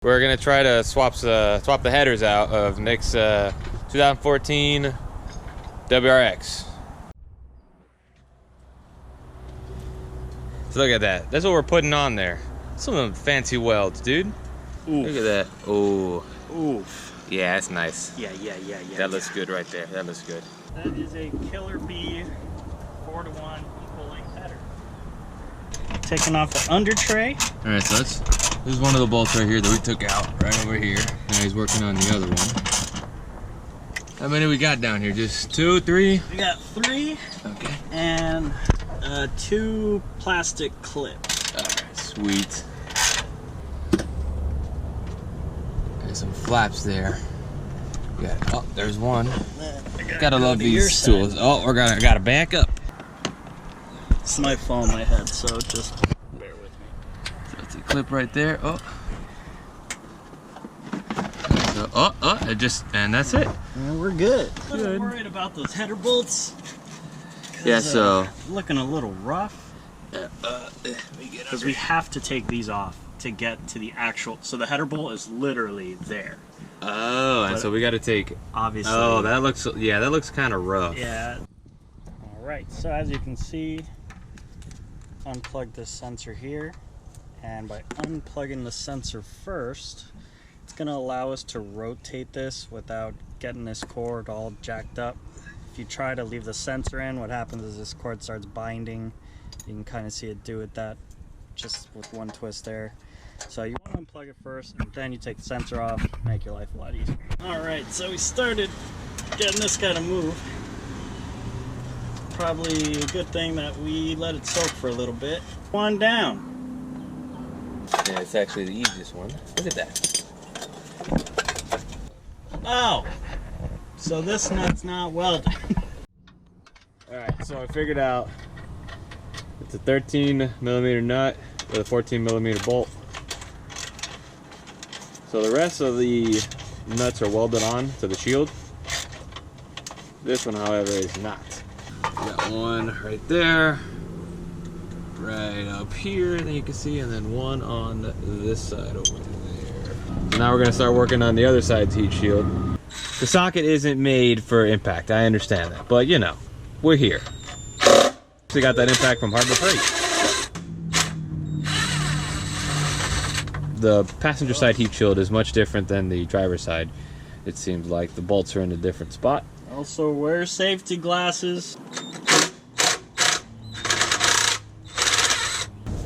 We're gonna try to swap the headers out of Nick's 2014 WRX. So look at that. That's what we're putting on there. Some of them fancy welds, dude. Oof. Look at that. Oh. Oof. Yeah, that's nice. Yeah. That looks good right there. That looks good. That is a Killer B 4-to-1 equal length header. Taking off the under tray. All right, so this is one of the bolts right here that we took out right over here. Now he's working on the other one. How many we got down here? Just 2, 3? We got 3. Okay. And 2 plastic clips. All right, sweet. There's some flaps there. Yeah. Oh, there's one. Gotta love these tools. Oh, I gotta back up. It's my phone, my head, so just bear with me. So it's a clip right there. Oh. So, and that's it. Yeah, we're good. I'm a little worried about those header bolts. Yeah, so looking a little rough. Because we have to take these off to get to the actual. So the header bolt is literally there. Oh, and so we got to take. Obviously. Oh, that looks kind of rough. Yeah. All right. So as you can see, unplug this sensor here, and by unplugging the sensor first, it's going to allow us to rotate this without getting this cord all jacked up. If you try to leave the sensor in, what happens is this cord starts binding. You can kind of see it do it that just with one twist there. So you want to unplug it first, and then you take the sensor off, make your life a lot easier. Alright, so we started getting this guy to move. Probably a good thing that we let it soak for a little bit. One down. Yeah, it's actually the easiest one. Look at that. Oh! So this nut's not welded. Alright, so I figured out it's a 13mm nut with a 14mm bolt. So the rest of the nuts are welded on to the shield. This one, however, is not. Got one right there, right up here that you can see, and then one on this side over there. So now we're going to start working on the other side's heat shield. The socket isn't made for impact, I understand that, but you know, we're here. We got that impact from Harbor Freight. The passenger side heat shield is much different than the driver's side. It seems like the bolts are in a different spot. Also wear safety glasses.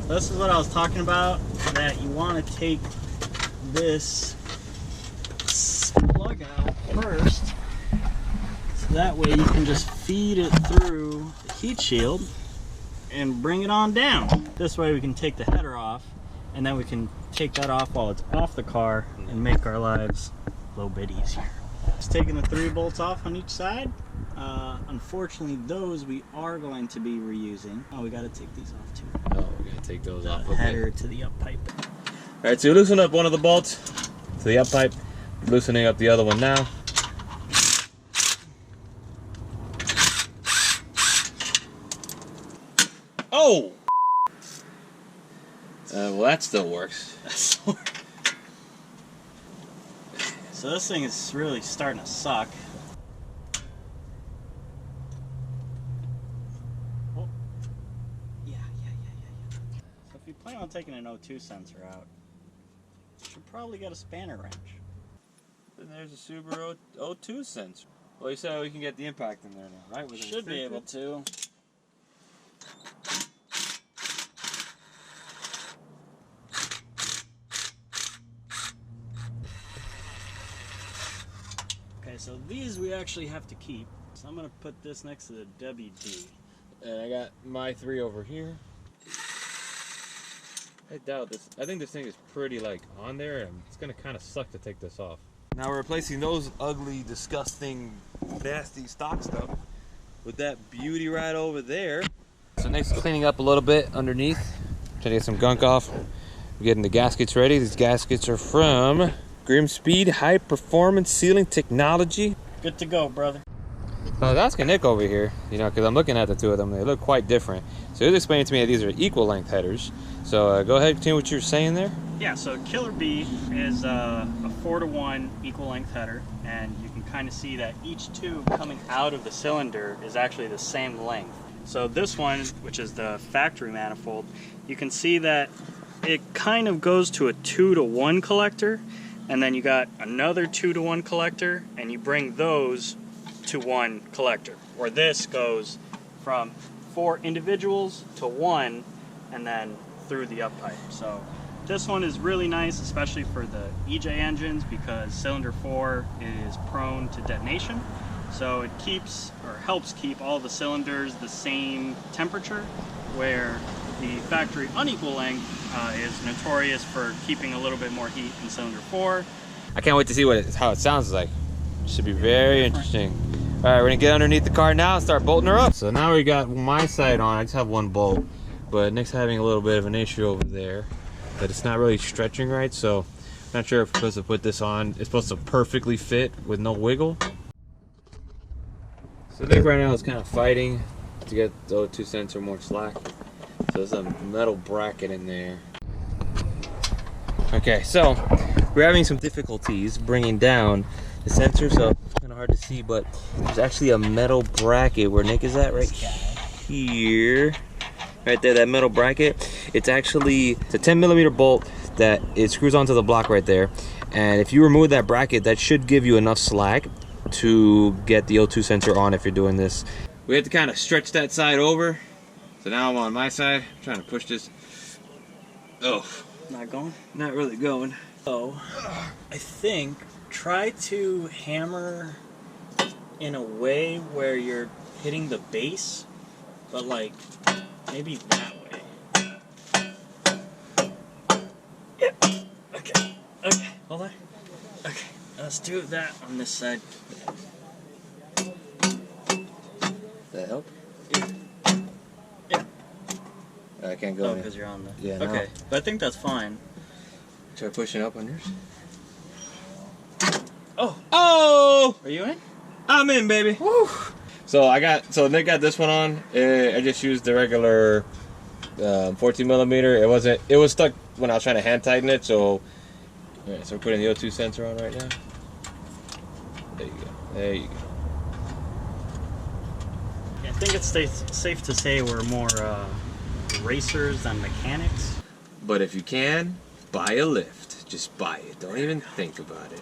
This is what I was talking about, that you want to take this plug out first, so that way you can just feed it through the heat shield and bring it on down. This way we can take the header off, and then we can take that off while it's off the car and make our lives a little bit easier. Just taking the 3 bolts off on each side. Unfortunately, those we are going to be reusing. Oh, we got to take these off too. Oh, we gotta take those off. The header to the up pipe. All right, so you loosen up one of the bolts to the up pipe. You're loosening up the other one now. Oh! Well, that still works. So this thing is really starting to suck. Oh. Yeah. So if you plan on taking an O2 sensor out, you should probably get a spanner wrench. Then there's a Subaru O2 sensor. Well, you said we can get the impact in there now, right? Should be able to. Okay, so these we actually have to keep. So I'm going to put this next to the WD. And I got my 3 over here. I doubt this. I think this thing is pretty on there, and it's gonna kind of suck to take this off. Now we're replacing those ugly, disgusting, nasty stock stuff with that beauty right over there. So next, cleaning up a little bit underneath. Trying to get some gunk off. We're getting the gaskets ready. These gaskets are from Grim Speed High Performance Sealing Technology. Good to go, brother. So I was asking Nick over here, you know, because I'm looking at the two of them, they look quite different. So he was explaining to me that these are equal length headers. So go ahead, continue what you were saying there. Yeah, so Killer B is a 4-to-1 equal length header, and you can kind of see that each tube coming out of the cylinder is actually the same length. So this one, which is the factory manifold, you can see that it kind of goes to a 2-to-1 collector, and then you got another 2-to-1 collector, and you bring those to one collector. Or this goes from 4 individuals to 1, and then through the up pipe. So this one is really nice, especially for the EJ engines, because cylinder 4 is prone to detonation. So it keeps, or helps keep, all the cylinders the same temperature, where the factory unequal length is notorious for keeping a little bit more heat in cylinder 4. I can't wait to see how it sounds like. Should be very interesting. All right, we're gonna get underneath the car now and start bolting her up. So now we got my side on. I just have one bolt, but Nick's having a little bit of an issue over there, that it's not really stretching right. So not sure if we're supposed to put this on. It's supposed to perfectly fit with no wiggle. So Nick right now is kind of fighting to get the O2 sensor more slack. So there's a metal bracket in there. Okay, so we're having some difficulties bringing down the sensor, so it's kind of hard to see, but there's actually a metal bracket where Nick is at, right here. Right there, that metal bracket. It's a 10mm bolt that it screws onto the block right there. And if you remove that bracket, that should give you enough slack to get the O2 sensor on if you're doing this. We have to kind of stretch that side over. So now I'm on my side, I'm trying to push this. Oh. Not going? Not really going. So, I think try to hammer in a way where you're hitting the base, but like maybe that way. Yeah. Okay. Okay. Hold on. Okay. Let's do that on this side. That help? Yeah. Yeah. I can't go. Oh, because you're on the. Yeah. Okay. No. But I think that's fine. Try pushing up on yours. Oh. Oh! Are you in? I'm in, baby. Woo! So Nick got this one on. I just used the regular 14mm. It was stuck when I was trying to hand tighten it. So, alright, so we're putting the O2 sensor on right now. There you go. There you go. I think it's safe to say we're more racers than mechanics. But if you can, buy a lift. Just buy it. Don't even think about it.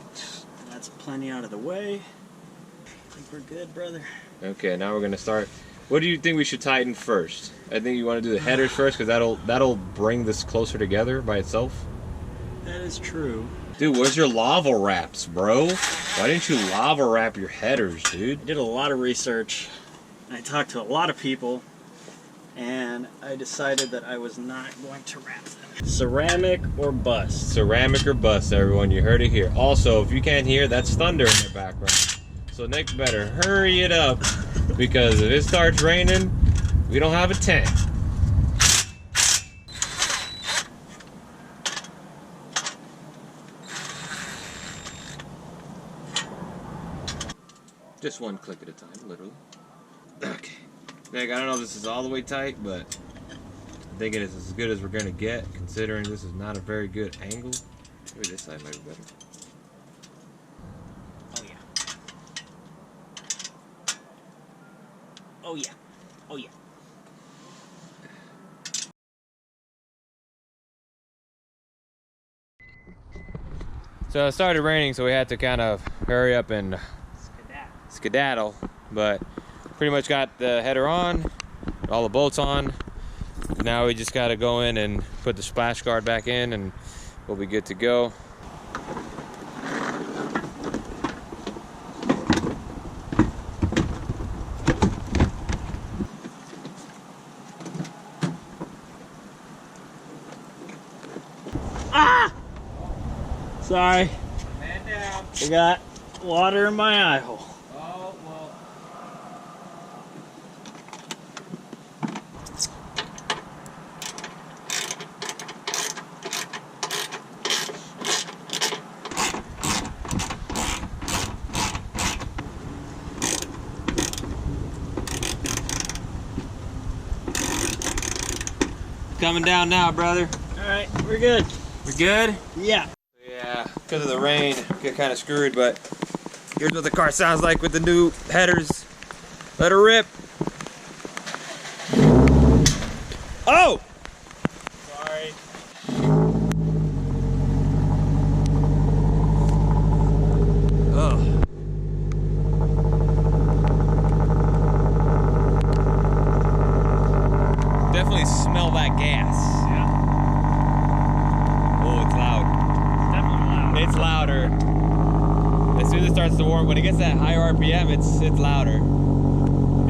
That's plenty out of the way. I think we're good, brother. Okay, now we're gonna start. What do you think we should tighten first? I think you want to do the headers first, because that'll bring this closer together by itself. That is true. Dude, where's your lava wraps, bro? Why didn't you lava wrap your headers, dude? I did a lot of research. I talked to a lot of people, and I decided that I was not going to wrap them. Ceramic or bust? Ceramic or bust, everyone. You heard it here. Also, if you can't hear, that's thunder in the background. So Nick better hurry it up, because if it starts raining, we don't have a tent. Just one click at a time, literally. Okay. Nick, I don't know if this is all the way tight, but I'm thinking it's as good as we're going to get, considering this is not a very good angle. Maybe this side might be better. Oh yeah. Oh yeah. Oh yeah. So it started raining, so we had to kind of hurry up and skedaddle, but pretty much got the header on, all the bolts on. Now we just got to go in and put the splash guard back in, and we'll be good to go. Ah! Sorry. Man down. I got water in my eye hole. Oh, well. coming down now, brother. All right, we're good. We're good? Yeah. Yeah, because of the rain, get kind of screwed, but here's what the car sounds like with the new headers. Let her rip. Oh! Sorry. Ugh. Definitely smell that gas. Yeah. Oh, it's loud. Definitely loud. It's louder. As soon as it starts to warm, when it gets that higher RPM, it's louder.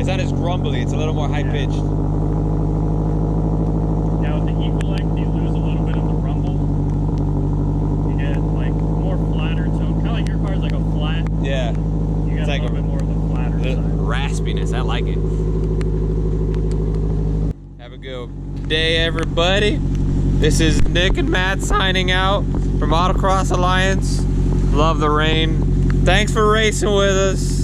It's not as grumbly, it's a little more high pitched. Now with the equal length, you lose a little bit of the rumble. You get like more flatter tone. Kind of like your car's like a flat. Yeah. You got It's a like little bit more of the flatter side. Raspiness, I like it. Have a good day, everybody. This is Nick and Matt signing out from Autocross Alliance. Love the rain. Thanks for racing with us.